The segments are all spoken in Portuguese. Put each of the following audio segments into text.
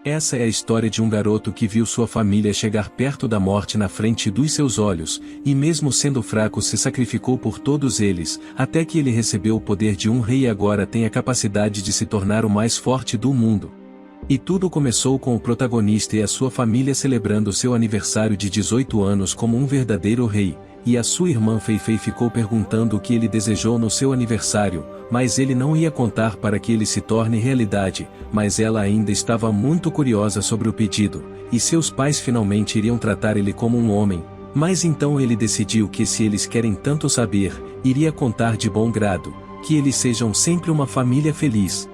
Essa é a história de um garoto que viu sua família chegar perto da morte na frente dos seus olhos, e mesmo sendo fraco se sacrificou por todos eles, até que ele recebeu o poder de um rei e agora tem a capacidade de se tornar o mais forte do mundo. E tudo começou com o protagonista e a sua família celebrando seu aniversário de 18 anos como um verdadeiro rei, e a sua irmã Feifei ficou perguntando o que ele desejou no seu aniversário, mas ele não ia contar para que ele se torne realidade, mas ela ainda estava muito curiosa sobre o pedido, e seus pais finalmente iriam tratar ele como um homem, mas então ele decidiu que se eles querem tanto saber, iria contar de bom grado, que eles sejam sempre uma família feliz.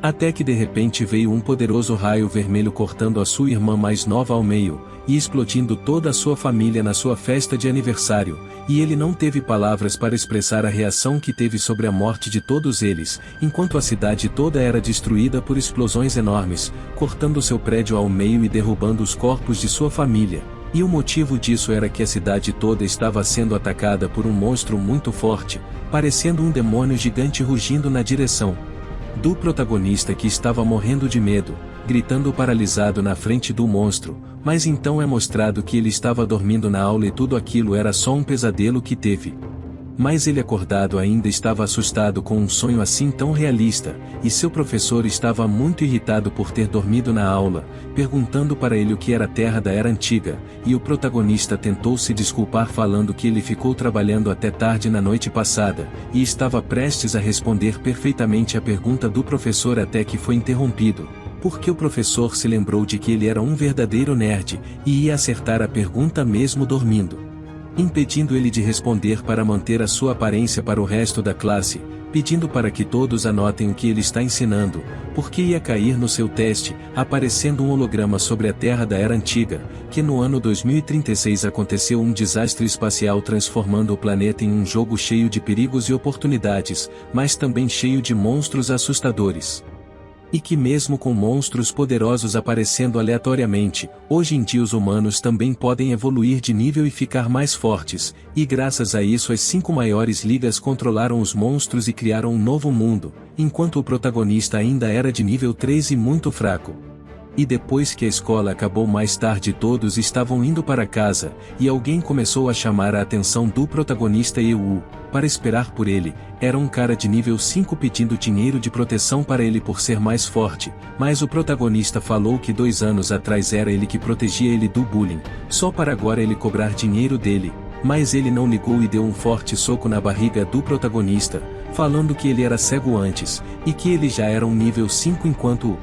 Até que de repente veio um poderoso raio vermelho cortando a sua irmã mais nova ao meio, e explodindo toda a sua família na sua festa de aniversário, e ele não teve palavras para expressar a reação que teve sobre a morte de todos eles, enquanto a cidade toda era destruída por explosões enormes, cortando seu prédio ao meio e derrubando os corpos de sua família. E o motivo disso era que a cidade toda estava sendo atacada por um monstro muito forte, parecendo um demônio gigante rugindo na direção do protagonista que estava morrendo de medo, gritando paralisado na frente do monstro, mas então é mostrado que ele estava dormindo na aula e tudo aquilo era só um pesadelo que teve. Mas ele acordado ainda estava assustado com um sonho assim tão realista, e seu professor estava muito irritado por ter dormido na aula, perguntando para ele o que era a Terra da Era Antiga, e o protagonista tentou se desculpar falando que ele ficou trabalhando até tarde na noite passada, e estava prestes a responder perfeitamente a pergunta do professor até que foi interrompido, porque o professor se lembrou de que ele era um verdadeiro nerd, e ia acertar a pergunta mesmo dormindo, impedindo ele de responder para manter a sua aparência para o resto da classe, pedindo para que todos anotem o que ele está ensinando, porque ia cair no seu teste, aparecendo um holograma sobre a Terra da Era Antiga, que no ano 2036 aconteceu um desastre espacial transformando o planeta em um jogo cheio de perigos e oportunidades, mas também cheio de monstros assustadores. E que mesmo com monstros poderosos aparecendo aleatoriamente, hoje em dia os humanos também podem evoluir de nível e ficar mais fortes, e graças a isso as 5 maiores ligas controlaram os monstros e criaram um novo mundo, enquanto o protagonista ainda era de nível 3 e muito fraco. E depois que a escola acabou mais tarde todos estavam indo para casa, e alguém começou a chamar a atenção do protagonista e para esperar por ele, era um cara de nível 5 pedindo dinheiro de proteção para ele por ser mais forte, mas o protagonista falou que 2 anos atrás era ele que protegia ele do bullying, só para agora ele cobrar dinheiro dele, mas ele não ligou e deu um forte soco na barriga do protagonista, falando que ele era cego antes, e que ele já era um nível 5 enquanto o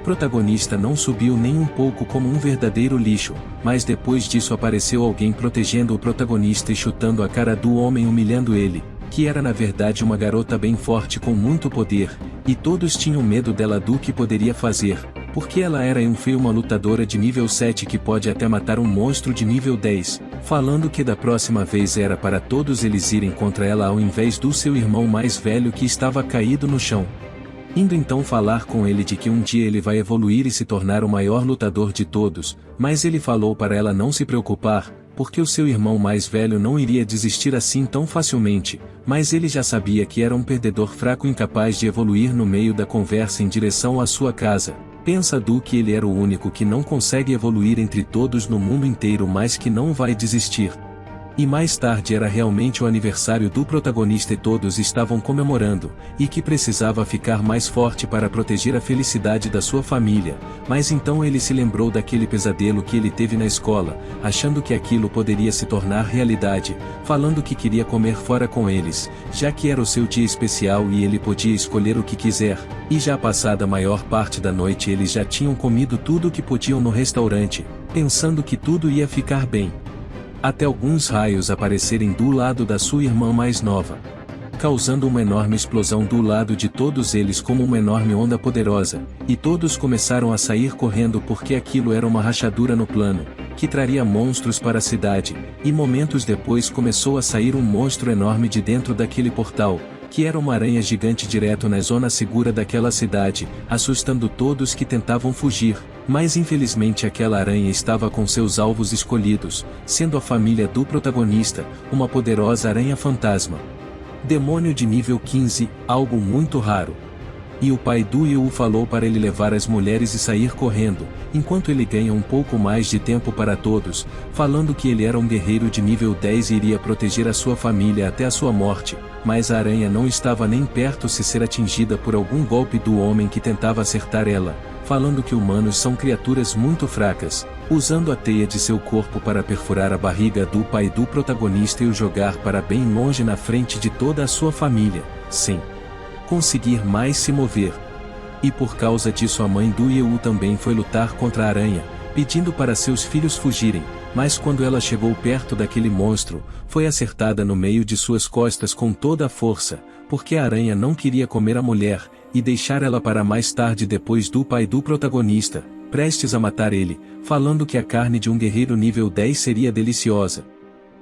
protagonista não subiu nem um pouco como um verdadeiro lixo, mas depois disso apareceu alguém protegendo o protagonista e chutando a cara do homem humilhando ele, que era na verdade uma garota bem forte com muito poder, e todos tinham medo dela do que poderia fazer, porque ela era uma lutadora de nível 7 que pode até matar um monstro de nível 10, falando que da próxima vez era para todos eles irem contra ela ao invés do seu irmão mais velho que estava caído no chão. Indo então falar com ele de que um dia ele vai evoluir e se tornar o maior lutador de todos, mas ele falou para ela não se preocupar, porque o seu irmão mais velho não iria desistir assim tão facilmente, mas ele já sabia que era um perdedor fraco incapaz de evoluir. No meio da conversa em direção à sua casa, pensa Du que ele era o único que não consegue evoluir entre todos no mundo inteiro, mas que não vai desistir. E mais tarde era realmente o aniversário do protagonista e todos estavam comemorando, e que precisava ficar mais forte para proteger a felicidade da sua família, mas então ele se lembrou daquele pesadelo que ele teve na escola, achando que aquilo poderia se tornar realidade, falando que queria comer fora com eles, já que era o seu dia especial e ele podia escolher o que quiser, e já passada a maior parte da noite eles já tinham comido tudo o que podiam no restaurante, pensando que tudo ia ficar bem. Até alguns raios aparecerem do lado da sua irmã mais nova, causando uma enorme explosão do lado de todos eles como uma enorme onda poderosa, e todos começaram a sair correndo porque aquilo era uma rachadura no plano, que traria monstros para a cidade, e momentos depois começou a sair um monstro enorme de dentro daquele portal, que era uma aranha gigante direto na zona segura daquela cidade, assustando todos que tentavam fugir, mas infelizmente aquela aranha estava com seus alvos escolhidos, sendo a família do protagonista, uma poderosa aranha fantasma. Demônio de nível 15, algo muito raro. E o pai do Yu falou para ele levar as mulheres e sair correndo, enquanto ele ganha um pouco mais de tempo para todos, falando que ele era um guerreiro de nível 10 e iria proteger a sua família até a sua morte, mas a aranha não estava nem perto se ser atingida por algum golpe do homem que tentava acertar ela, falando que humanos são criaturas muito fracas, usando a teia de seu corpo para perfurar a barriga do pai do protagonista e o jogar para bem longe na frente de toda a sua família, sem conseguir mais se mover. E por causa disso a mãe do Yu também foi lutar contra a aranha, pedindo para seus filhos fugirem, mas quando ela chegou perto daquele monstro, foi acertada no meio de suas costas com toda a força, porque a aranha não queria comer a mulher, e deixar ela para mais tarde depois do pai do protagonista, prestes a matar ele, falando que a carne de um guerreiro nível 10 seria deliciosa.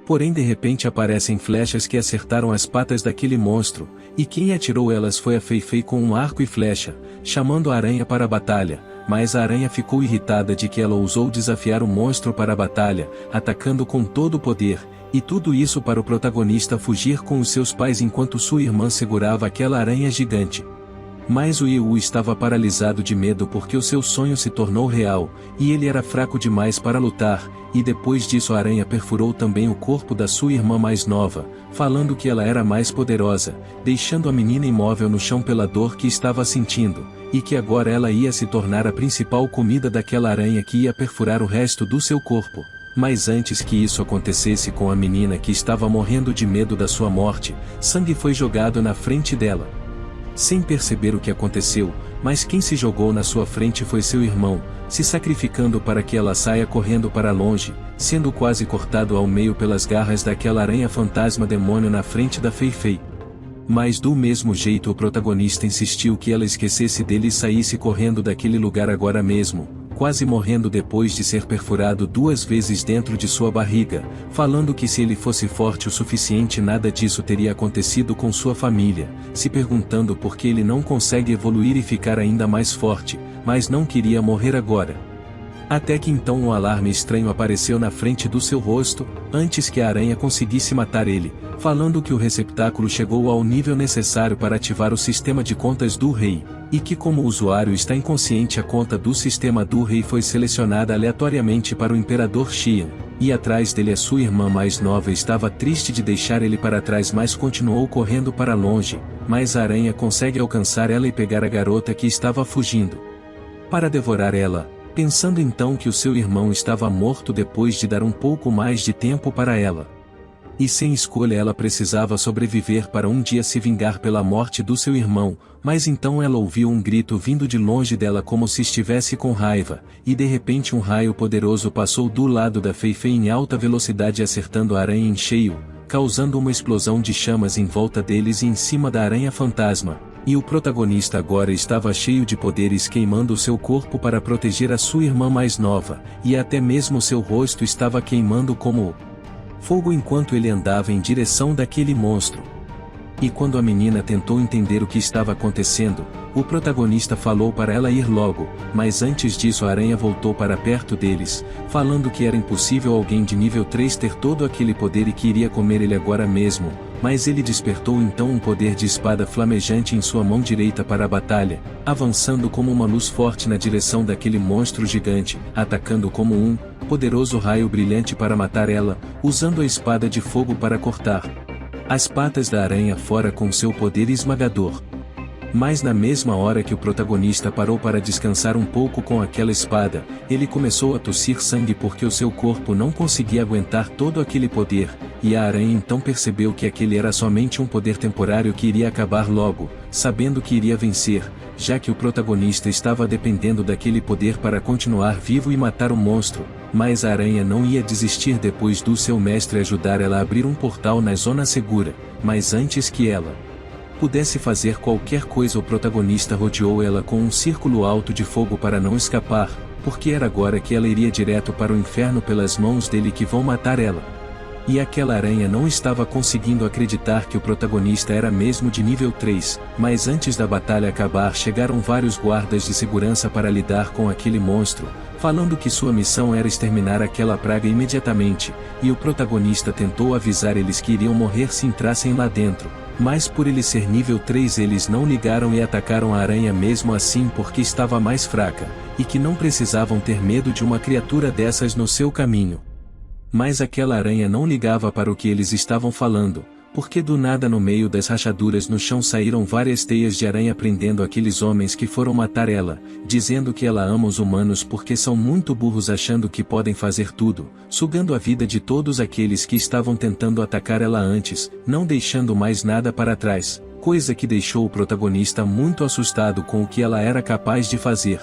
Porém de repente aparecem flechas que acertaram as patas daquele monstro, e quem atirou elas foi a Fei Fei com um arco e flecha, chamando a aranha para a batalha, mas a aranha ficou irritada de que ela ousou desafiar o monstro para a batalha, atacando com todo o poder, e tudo isso para o protagonista fugir com os seus pais enquanto sua irmã segurava aquela aranha gigante. Mas o Yu estava paralisado de medo porque o seu sonho se tornou real, e ele era fraco demais para lutar, e depois disso a aranha perfurou também o corpo da sua irmã mais nova, falando que ela era mais poderosa, deixando a menina imóvel no chão pela dor que estava sentindo, e que agora ela ia se tornar a principal comida daquela aranha que ia perfurar o resto do seu corpo. Mas antes que isso acontecesse com a menina que estava morrendo de medo da sua morte, sangue foi jogado na frente dela. Sem perceber o que aconteceu, mas quem se jogou na sua frente foi seu irmão, se sacrificando para que ela saia correndo para longe, sendo quase cortado ao meio pelas garras daquela aranha fantasma demônio na frente da Fei Fei. Mas do mesmo jeito o protagonista insistiu que ela esquecesse dele e saísse correndo daquele lugar agora mesmo, quase morrendo depois de ser perfurado 2 vezes dentro de sua barriga, falando que se ele fosse forte o suficiente nada disso teria acontecido com sua família, se perguntando por que ele não consegue evoluir e ficar ainda mais forte, mas não queria morrer agora. Até que então um alarme estranho apareceu na frente do seu rosto, antes que a aranha conseguisse matar ele, falando que o receptáculo chegou ao nível necessário para ativar o sistema de contas do rei, e que como o usuário está inconsciente a conta do sistema do rei foi selecionada aleatoriamente para o imperador Xian, e atrás dele a sua irmã mais nova estava triste de deixar ele para trás mas continuou correndo para longe, mas a aranha consegue alcançar ela e pegar a garota que estava fugindo para devorar ela, pensando então que o seu irmão estava morto depois de dar um pouco mais de tempo para ela. E sem escolha ela precisava sobreviver para um dia se vingar pela morte do seu irmão, mas então ela ouviu um grito vindo de longe dela como se estivesse com raiva, e de repente um raio poderoso passou do lado da Fei Fei em alta velocidade acertando a aranha em cheio, causando uma explosão de chamas em volta deles e em cima da aranha fantasma. E o protagonista agora estava cheio de poderes queimando seu corpo para proteger a sua irmã mais nova, e até mesmo seu rosto estava queimando como fogo enquanto ele andava em direção daquele monstro. E quando a menina tentou entender o que estava acontecendo, o protagonista falou para ela ir logo, mas antes disso a aranha voltou para perto deles, falando que era impossível alguém de nível 3 ter todo aquele poder e que iria comer ele agora mesmo, mas ele despertou então um poder de espada flamejante em sua mão direita para a batalha, avançando como uma luz forte na direção daquele monstro gigante, atacando como um poderoso raio brilhante para matar ela, usando a espada de fogo para cortar as patas da aranha fora com seu poder esmagador. Mas na mesma hora que o protagonista parou para descansar um pouco com aquela espada, ele começou a tossir sangue porque o seu corpo não conseguia aguentar todo aquele poder, e a aranha então percebeu que aquele era somente um poder temporário que iria acabar logo, sabendo que iria vencer, já que o protagonista estava dependendo daquele poder para continuar vivo e matar o monstro, mas a aranha não ia desistir depois do seu mestre ajudar ela a abrir um portal na zona segura, mas antes que ela pudesse fazer qualquer coisa o protagonista rodeou ela com um círculo alto de fogo para não escapar, porque era agora que ela iria direto para o inferno pelas mãos dele que vão matar ela. E aquela aranha não estava conseguindo acreditar que o protagonista era mesmo de nível 3, mas antes da batalha acabar chegaram vários guardas de segurança para lidar com aquele monstro, falando que sua missão era exterminar aquela praga imediatamente, e o protagonista tentou avisar eles que iriam morrer se entrassem lá dentro, Mas por ele ser nível 3 eles não ligaram e atacaram a aranha mesmo assim porque estava mais fraca, e que não precisavam ter medo de uma criatura dessas no seu caminho. Mas aquela aranha não ligava para o que eles estavam falando, porque do nada no meio das rachaduras no chão saíram várias teias de aranha prendendo aqueles homens que foram matar ela, dizendo que ela ama os humanos porque são muito burros achando que podem fazer tudo, sugando a vida de todos aqueles que estavam tentando atacar ela antes, não deixando mais nada para trás, coisa que deixou o protagonista muito assustado com o que ela era capaz de fazer.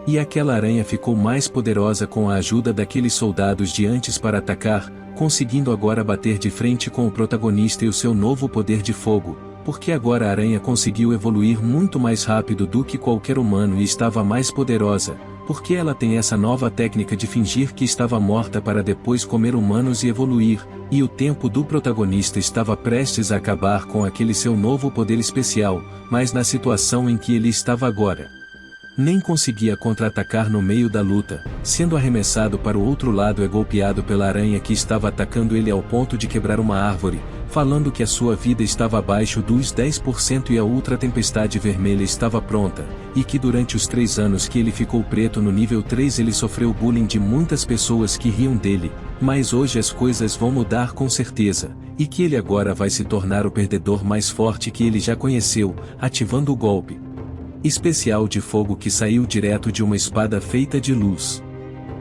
E aquela aranha ficou mais poderosa com a ajuda daqueles soldados de antes para atacar, conseguindo agora bater de frente com o protagonista e o seu novo poder de fogo, porque agora a aranha conseguiu evoluir muito mais rápido do que qualquer humano e estava mais poderosa, porque ela tem essa nova técnica de fingir que estava morta para depois comer humanos e evoluir, e o tempo do protagonista estava prestes a acabar com aquele seu novo poder especial, mas na situação em que ele estava agora, nem conseguia contra-atacar no meio da luta, sendo arremessado para o outro lado e golpeado pela aranha que estava atacando ele ao ponto de quebrar uma árvore, falando que a sua vida estava abaixo dos 10% e a Ultra Tempestade Vermelha estava pronta, e que durante os 3 anos que ele ficou preto no nível 3 ele sofreu bullying de muitas pessoas que riam dele, mas hoje as coisas vão mudar com certeza, e que ele agora vai se tornar o perdedor mais forte que ele já conheceu, ativando o golpe especial de fogo que saiu direto de uma espada feita de luz.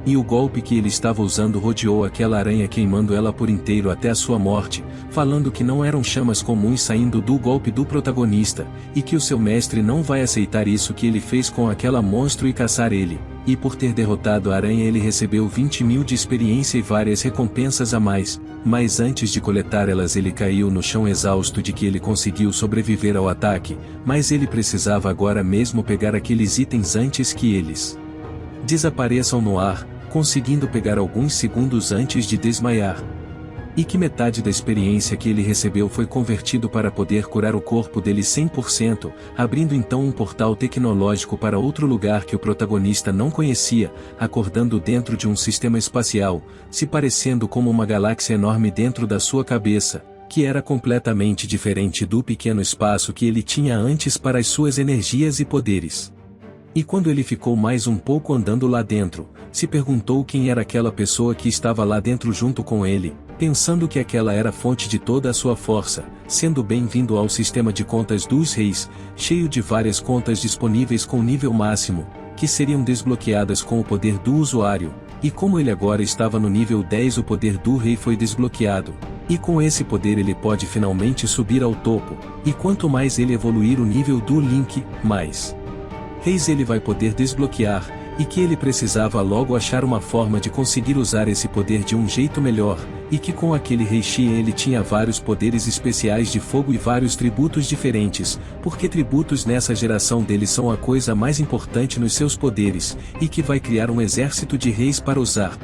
E o golpe que ele estava usando rodeou aquela aranha queimando ela por inteiro até a sua morte, falando que não eram chamas comuns saindo do golpe do protagonista, e que o seu mestre não vai aceitar isso que ele fez com aquela monstro e caçar ele, e por ter derrotado a aranha ele recebeu 20.000 de experiência e várias recompensas a mais, mas antes de coletar elas ele caiu no chão exausto de que ele conseguiu sobreviver ao ataque, mas ele precisava agora mesmo pegar aqueles itens antes que eles desapareçam no ar, conseguindo pegar alguns segundos antes de desmaiar. E que metade da experiência que ele recebeu foi convertido para poder curar o corpo dele 100%, abrindo então um portal tecnológico para outro lugar que o protagonista não conhecia, acordando dentro de um sistema espacial, se parecendo como uma galáxia enorme dentro da sua cabeça, que era completamente diferente do pequeno espaço que ele tinha antes para as suas energias e poderes. E quando ele ficou mais um pouco andando lá dentro, se perguntou quem era aquela pessoa que estava lá dentro junto com ele, pensando que aquela era a fonte de toda a sua força, sendo bem-vindo ao sistema de contas dos reis, cheio de várias contas disponíveis com nível máximo, que seriam desbloqueadas com o poder do usuário, e como ele agora estava no nível 10 o poder do rei foi desbloqueado, e com esse poder ele pode finalmente subir ao topo, e quanto mais ele evoluir o nível do Link, mais reis ele vai poder desbloquear, e que ele precisava logo achar uma forma de conseguir usar esse poder de um jeito melhor, e que com aquele rei Xia ele tinha vários poderes especiais de fogo e vários tributos diferentes, porque tributos nessa geração dele são a coisa mais importante nos seus poderes, e que vai criar um exército de reis para usar.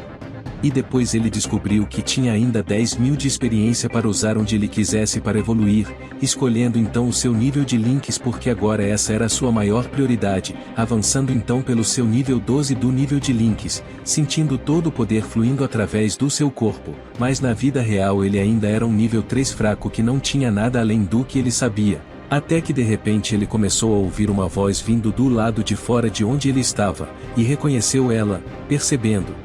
E depois ele descobriu que tinha ainda 10.000 de experiência para usar onde ele quisesse para evoluir, escolhendo então o seu nível de links porque agora essa era a sua maior prioridade, avançando então pelo seu nível 12 do nível de links, sentindo todo o poder fluindo através do seu corpo, mas na vida real ele ainda era um nível 3 fraco que não tinha nada além do que ele sabia. Até que de repente ele começou a ouvir uma voz vindo do lado de fora de onde ele estava, e reconheceu ela, percebendo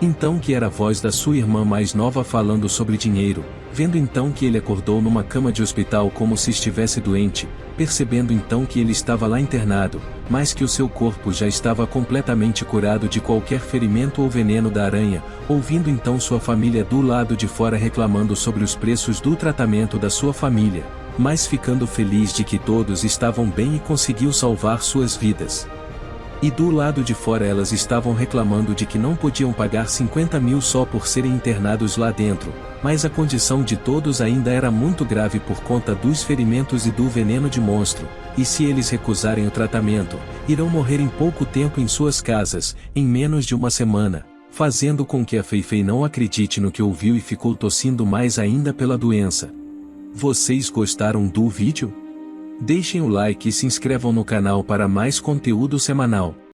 então que era a voz da sua irmã mais nova falando sobre dinheiro, vendo então que ele acordou numa cama de hospital como se estivesse doente, percebendo então que ele estava lá internado, mas que o seu corpo já estava completamente curado de qualquer ferimento ou veneno da aranha, ouvindo então sua família do lado de fora reclamando sobre os preços do tratamento da sua família, mas ficando feliz de que todos estavam bem e conseguiu salvar suas vidas. E do lado de fora elas estavam reclamando de que não podiam pagar 50.000 só por serem internados lá dentro, mas a condição de todos ainda era muito grave por conta dos ferimentos e do veneno de monstro, e se eles recusarem o tratamento, irão morrer em pouco tempo em suas casas, em menos de uma semana, fazendo com que a Feifei não acredite no que ouviu e ficou tossindo mais ainda pela doença. Vocês gostaram do vídeo? Deixem o like e se inscrevam no canal para mais conteúdo semanal.